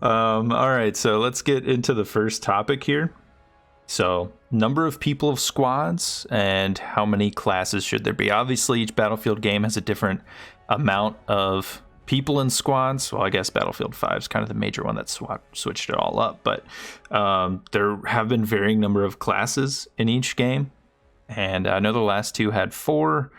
All right, so let's get into the first topic here. So, number of people of squads and how many classes should there be? Obviously, each Battlefield game has a different amount of people in squads. Well, I guess Battlefield 5 is kind of the major one that switched it all up, but there have been varying number of classes in each game. And I know the last two had four,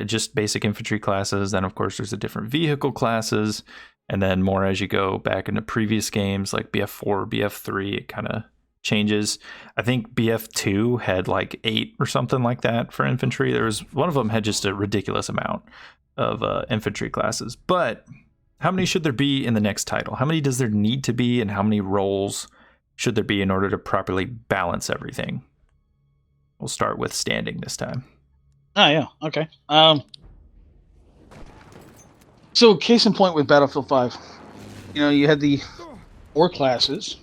just basic infantry classes. Then, of course, there's the different vehicle classes. And then more as you go back into previous games like BF4, BF3, it kind of changes. I think BF2 had like 8 or something like that for infantry. There was one of them had just a ridiculous amount of infantry classes. But how many should there be in the next title? How many does there need to be, and how many roles should there be in order to properly balance everything? We'll start with standing this time. Oh yeah, okay. So case in point with Battlefield 5, you had the 4 classes.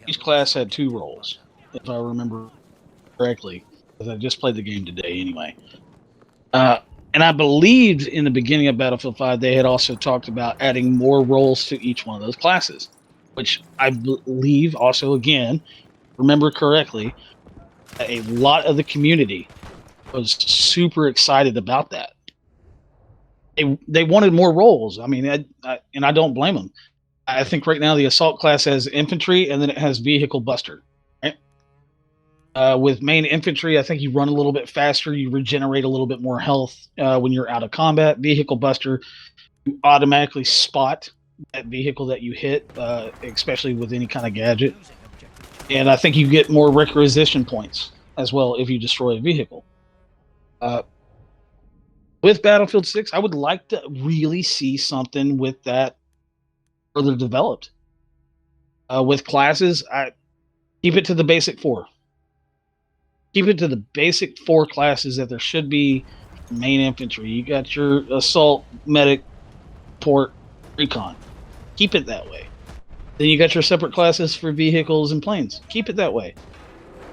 Each class had 2 roles, if I remember correctly, because I just played the game today anyway. And I believed in the beginning of Battlefield 5 they had also talked about adding more roles to each one of those classes, which I believe also, again, remember correctly, a lot of the community was super excited about that. They wanted more roles. I mean, I don't blame them. I think right now the assault class has infantry, and then it has vehicle buster. Right? With main infantry, I think you run a little bit faster. You regenerate a little bit more health when you're out of combat. Vehicle buster, you automatically spot that vehicle that you hit, especially with any kind of gadget. And I think you get more requisition points as well if you destroy a vehicle. With Battlefield 6, I would like to really see something with that further developed. With classes, I keep it to the basic 4. Keep it to the basic 4 classes that there should be. Main infantry, you got your assault, medic, port, recon. Keep it that way. Then you got your separate classes for vehicles and planes. Keep it that way.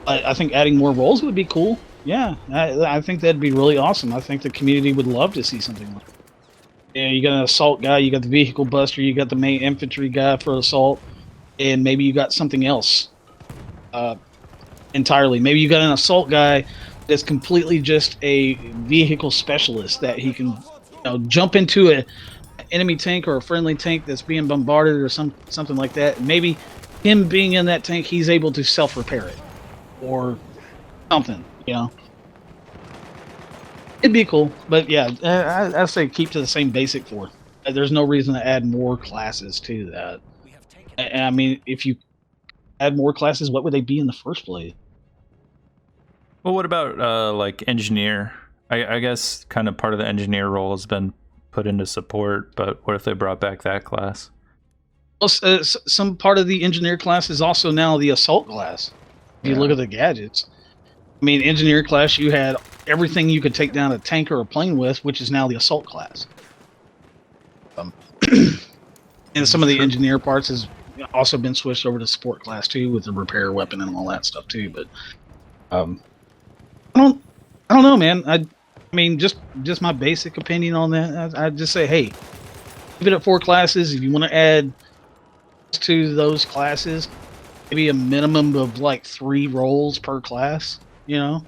I think adding more roles would be cool. Yeah, I think that'd be really awesome. I think the community would love to see something like that. You got an assault guy, you got the vehicle buster, you got the main infantry guy for assault, and maybe you got something else entirely. Maybe you got an assault guy that's completely just a vehicle specialist that he can jump into an enemy tank or a friendly tank that's being bombarded or something like that. Maybe him being in that tank, he's able to self-repair it or something. It'd be cool, but yeah, I say keep to the same basic 4. There's no reason to add more classes to that. And I mean, if you add more classes, what would they be in the first place? Well, what about like engineer? I guess kind of part of the engineer role has been put into support, but what if they brought back that class? Well, some part of the engineer class is also now the assault class. If you look at the gadgets, I mean, engineer class, you had everything you could take down a tank or a plane with, which is now the assault class. And some of the engineer parts has also been switched over to support class too, with the repair weapon and all that stuff too. But I don't know, man. I mean, just my basic opinion on that. I just say, hey, keep it at 4 classes. If you want to add to those classes, maybe a minimum of like 3 roles per class. You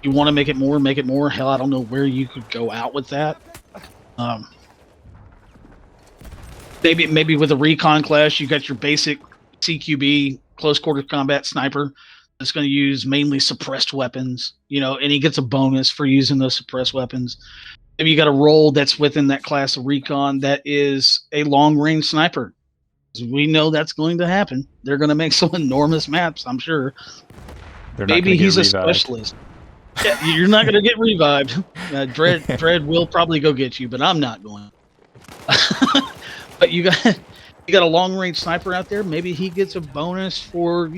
want to make it more, make it more. Hell, I don't know where you could go out with that. Maybe with a recon class, you got your basic CQB, close quarter combat sniper that's going to use mainly suppressed weapons, and he gets a bonus for using those suppressed weapons. Maybe you got a role that's within that class of recon that is a long range sniper. We know that's going to happen. They're going to make some enormous maps, I'm sure. Maybe he's a specialist. Yeah, you're not going to get revived. Dread will probably go get you, but I'm not going. But you got a long range sniper out there. Maybe he gets a bonus for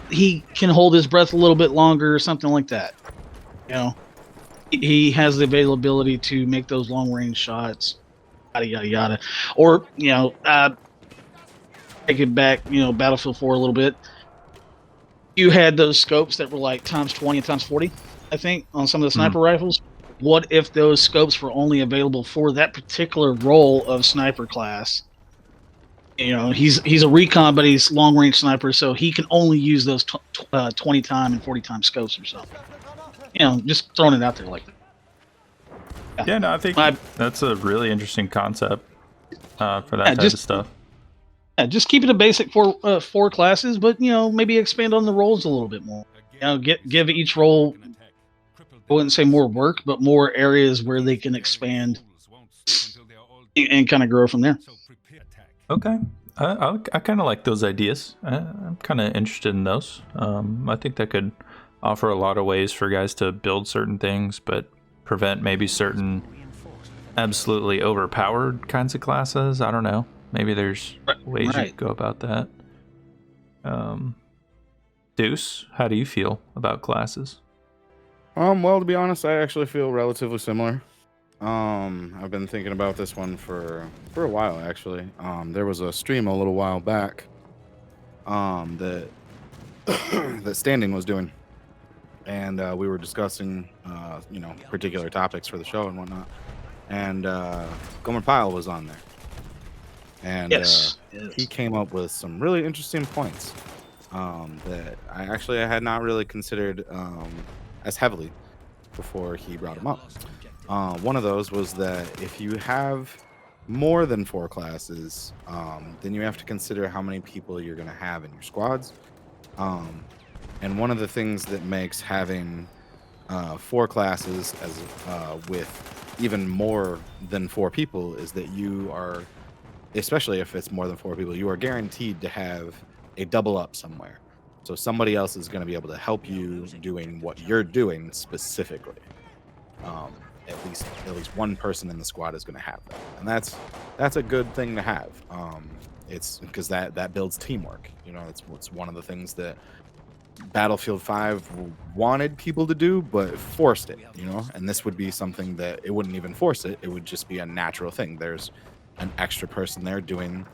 he can hold his breath a little bit longer or something like that. He has the availability to make those long range shots. Yada yada yada. Or take it back. Battlefield 4 a little bit. You had those scopes that were like times 20 and times 40, I think, on some of the sniper rifles. what if those scopes were only available for that particular role of sniper class? You know, he's a recon, but he's long range sniper, so he can only use those 20 time and 40 time scopes or something. You know, just throwing it out there like that. Yeah, no, I think that's a really interesting concept for that type of stuff. Yeah, just keep it a basic four classes, but you know, maybe expand on the roles a little bit more. You know, give each role, I wouldn't say more work, but more areas where they can expand and kind of grow from there. Okay. I kind of like those ideas. I'm kind of interested in those. I think that could offer a lot of ways for guys to build certain things, but prevent maybe certain absolutely overpowered kinds of classes. I don't know. Maybe there's ways you could go about that. Deuce, how do you feel about classes? Well, to be honest, I actually feel relatively similar. I've been thinking about this one for a while, actually. There was a stream a little while back that that Standing was doing, and we were discussing particular topics for the show and whatnot. And Gomer Pyle was on there, and yes. He came up with some really interesting points that I had not really considered as heavily before he brought them up. One of those was that if you have more than 4 classes, then you have to consider how many people you're going to have in your squads. And one of the things that makes having 4 classes as with even more than 4 people is that you are, especially if it's more than 4 people, you are guaranteed to have a double up somewhere. So somebody else is going to be able to help you doing what you're doing specifically. At least one person in the squad is going to have that, and that's a good thing to have. It's because that builds teamwork. You know, it's one of the things that Battlefield 5 wanted people to do, but forced it. You know, and this would be something that it wouldn't even force it. It would just be a natural thing. There's an extra person there doing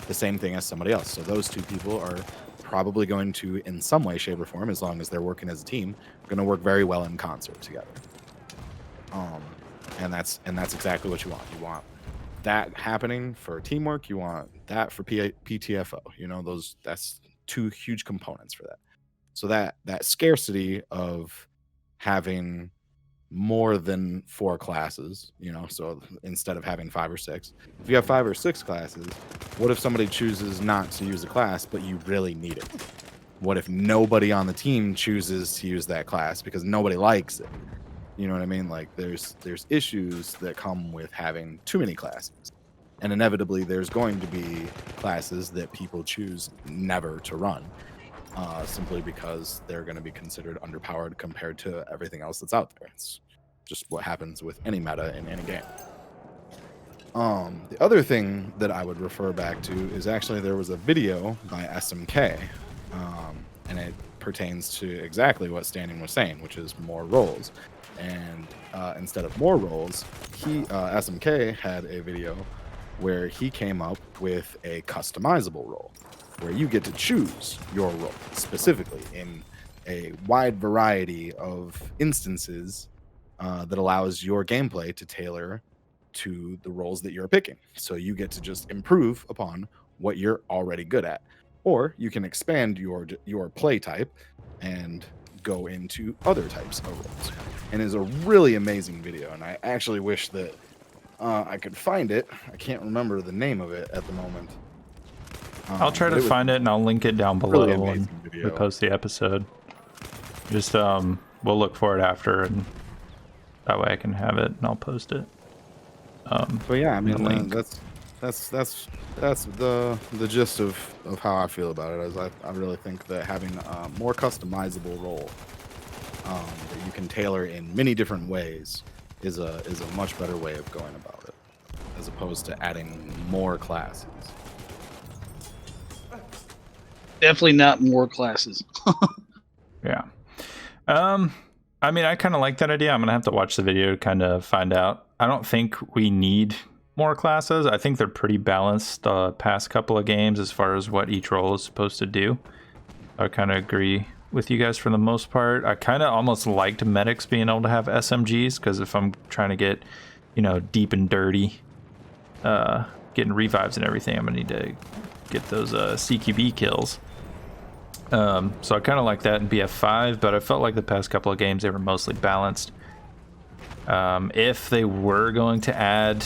the same thing as somebody else. So those 2 people are probably going to, in some way, shape, or form, as long as they're working as a team, going to work very well in concert together. And that's exactly what you want. You want that happening for teamwork. You want that for PTFO. You know, that's 2 huge components for that. So that scarcity of having more than 4 classes, you know, so instead of having 5 or 6, if you have 5 or 6 classes, what if somebody chooses not to use a class, but you really need it? What if nobody on the team chooses to use that class because nobody likes it? You know what I mean? Like there's issues that come with having too many classes. And inevitably there's going to be classes that people choose never to run. Simply because they're going to be considered underpowered compared to everything else that's out there. It's just what happens with any meta in any game. The other thing that I would refer back to is actually there was a video by SMK, and it pertains to exactly what Standing was saying, which is more roles. And instead of more roles, SMK had a video where he came up with a customizable role, where you get to choose your role specifically in a wide variety of instances that allows your gameplay to tailor to the roles that you're picking. So you get to just improve upon what you're already good at, or you can expand your play type and go into other types of roles. And it's a really amazing video, and I actually wish that I could find it. I can't remember the name of it at the moment. I'll try to find it, and I'll link it down below when we post the episode. Just we'll look for it after, and that way I can have it, and I'll post it. But yeah, I mean that's the gist of how I feel about it. As I really think that having a more customizable role that you can tailor in many different ways is a much better way of going about it, as opposed to adding more classes. Definitely not more classes. Yeah. I mean, I kind of like that idea. I'm gonna have to watch the video to kind of find out. I don't think we need more classes. I think they're pretty balanced the past couple of games as far as what each role is supposed to do. I kind of agree with you guys for the most part. I kind of almost liked medics being able to have SMGs, because if I'm trying to get, deep and dirty, getting revives and everything, I'm gonna need to get those CQB kills. So I kind of like that in BF5, but I felt like the past couple of games they were mostly balanced. If they were going to add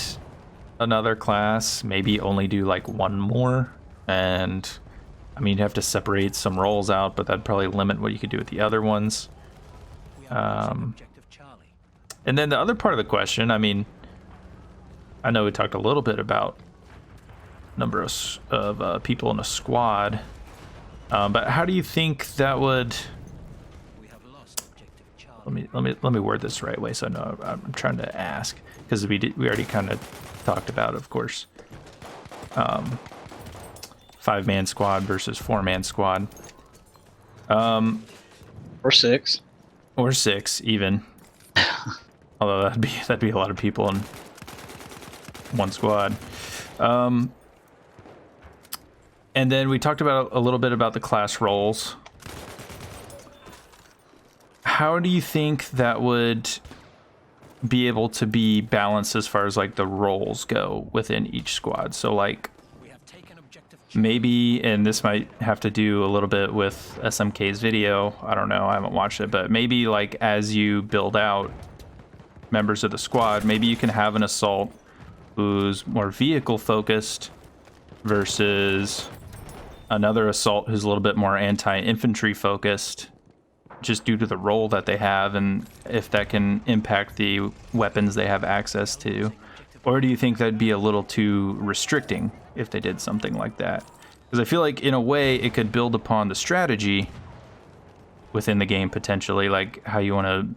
another class, maybe only do like one more, and I mean, you'd have to separate some roles out, but that'd probably limit what you could do with the other ones. And then the other part of the question, I mean, I know we talked a little bit about number of people in a squad, but how do you think that would? Let me word this the right way, so I know I'm trying to ask, because we already kind of talked about, of course, 5-man squad versus 4-man squad, or 6 even. Although that'd be a lot of people in one squad. And then we talked about a little bit about the class roles. How do you think that would be able to be balanced as far as like the roles go within each squad? So like maybe, and this might have to do a little bit with SMK's video, I don't know, I haven't watched it, but maybe like as you build out members of the squad, maybe you can have an assault who's more vehicle focused versus another assault who's a little bit more anti-infantry focused, just due to the role that they have, and if that can impact the weapons they have access to. Or do you think that'd be a little too restricting if they did something like that? Because I feel like in a way it could build upon the strategy within the game potentially, like how you want to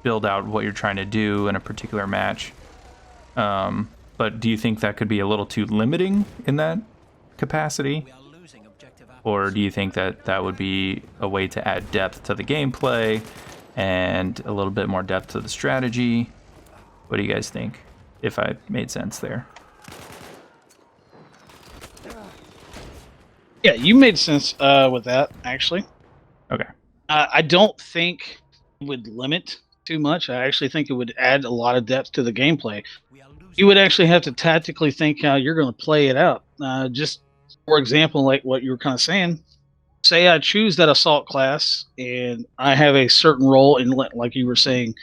build out what you're trying to do in a particular match. But do you think that could be a little too limiting in that capacity? Or do you think that that would be a way to add depth to the gameplay and a little bit more depth to the strategy? What do you guys think, if I made sense there? Yeah, you made sense with that, actually. Okay. I don't think it would limit too much. I actually think it would add a lot of depth to the gameplay. You would actually have to tactically think how you're going to play it out. Just for example, like what you were kind of saying, say I choose that assault class and I have a certain role in, like you were saying,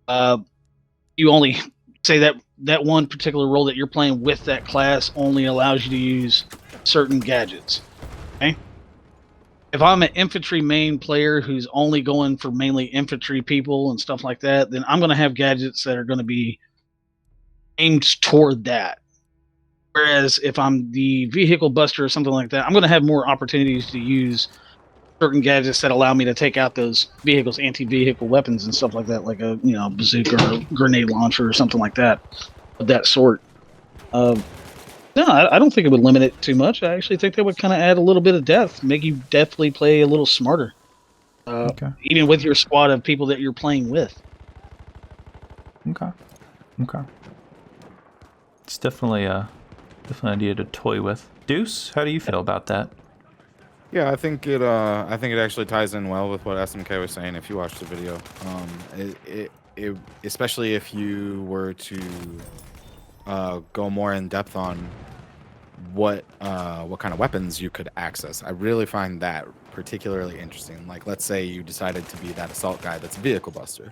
you only say that one particular role that you're playing with that class only allows you to use certain gadgets. Okay. If I'm an infantry main player who's only going for mainly infantry people and stuff like that, then I'm going to have gadgets that are going to be aimed toward that. Whereas if I'm the vehicle buster or something like that, I'm going to have more opportunities to use certain gadgets that allow me to take out those vehicles, anti-vehicle weapons and stuff like that, like a bazooka or a grenade launcher or something like that, of that sort. No, I don't think it would limit it too much. I actually think that would kind of add a little bit of depth, make you definitely play a little smarter, even with your squad of people that you're playing with. Okay. It's definitely an idea to toy with. Deuce, how do you feel about that? Yeah, I think it actually ties in well with what SMK was saying. If you watch the video, it especially if you were to go more in depth on what kind of weapons you could access. I really find that particularly interesting. Like, let's say you decided to be that assault guy that's a vehicle buster.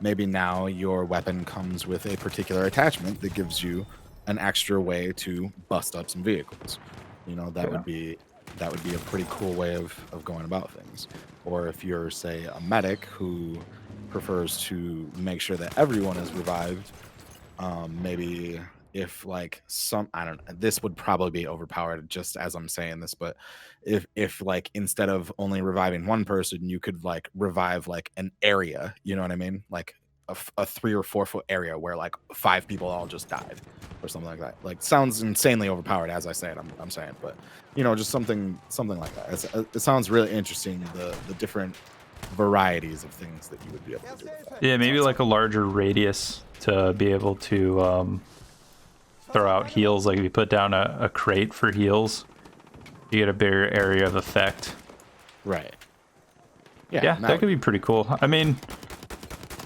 Maybe now your weapon comes with a particular attachment that gives you an extra way to bust up some vehicles. That would be a pretty cool way of going about things. Or if you're, say, a medic who prefers to make sure that everyone is revived, maybe if like I don't know, this would probably be overpowered just as I'm saying this, but if like instead of only reviving one person, you could like revive like an area, you know what I mean? Like a 3 or 4 foot area where like 5 people all just died or something like that. Like, sounds insanely overpowered as I say it, I'm saying, but just something like that. It sounds really interesting, the different varieties of things that you would be able to do. Yeah, maybe like a larger radius to be able to throw out heals. Like if you put down a crate for heals, you get a bigger area of effect. Right. Yeah, that could be pretty cool. I mean,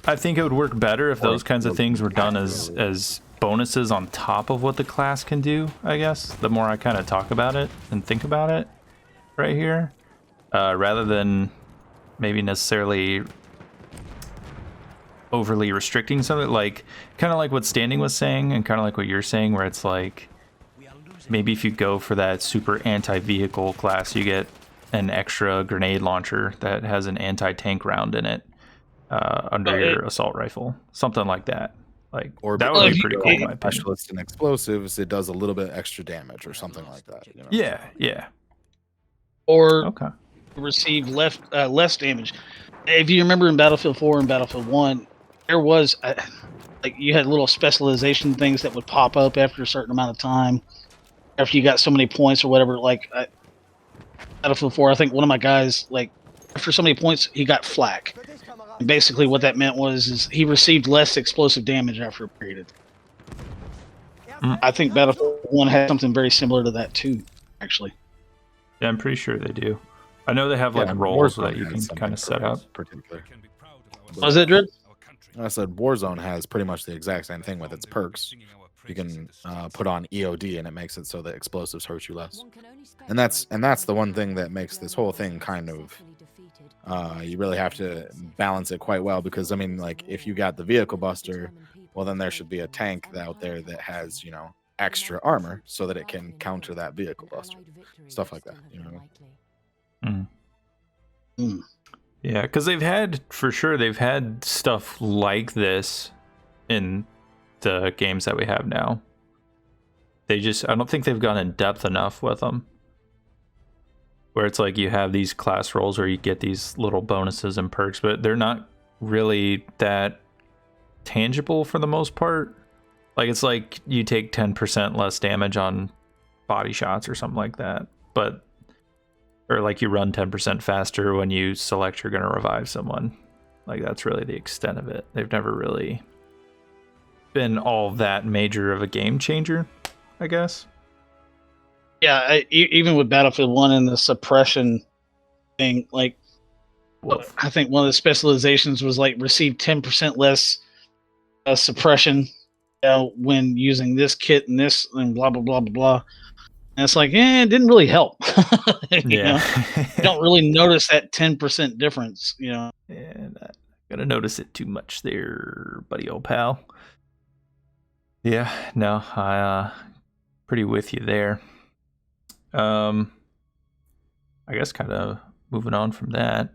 I think it would work better if those kinds of things were done as bonuses on top of what the class can do, I guess. The more I kind of talk about it and think about it right here, rather than maybe necessarily overly restricting something, like kind of like what Standing was saying and kind of like what you're saying, where it's like maybe if you go for that super anti-vehicle class, you get an extra grenade launcher that has an anti-tank round in it under your assault rifle, something like that. Like, or that would be pretty cool, in my opinion. Specialist in explosives, it does a little bit extra damage or something like that. You know? Yeah. Or receive less damage. If you remember in Battlefield 4 and Battlefield 1, there was like you had little specialization things that would pop up after a certain amount of time, after you got so many points or whatever. Like Battlefield 4, I think one of my guys, like after so many points, he got flak. And basically, what that meant is he received less explosive damage after a period of time. I think Battlefield 1 had something very similar to that too, actually. Yeah, I'm pretty sure they do. I know they have like roles that you can kind of set up. Was it, Dread? I said Warzone has pretty much the exact same thing with its perks. You can put on EOD and it makes it so that explosives hurt you less. And that's the one thing that makes this whole thing kind of you really have to balance it quite well, because I mean, like if you got the vehicle buster, well then there should be a tank out there that has, you know, extra armor so that it can counter that vehicle buster. Stuff like that, you know. Yeah, because they've had stuff like this in the games that we have now. I don't think they've gone in depth enough with them. Where it's like you have these class roles where you get these little bonuses and perks, but they're not really that tangible for the most part. Like it's like you take 10% less damage on body shots or something like that. Or like you run 10% faster when you select you're going to revive someone. Like that's really the extent of it. They've never really been all that major of a game changer, I guess. Yeah, even with Battlefield 1 and the suppression thing, like I think one of the specializations was like receive 10% less suppression when using this kit and this and blah blah blah blah blah. And it's like, it didn't really help. You know? You don't really notice that 10% difference, you know. And I'm gonna notice it too much there, buddy old pal. Yeah, no, I pretty with you there. I guess kind of moving on from that.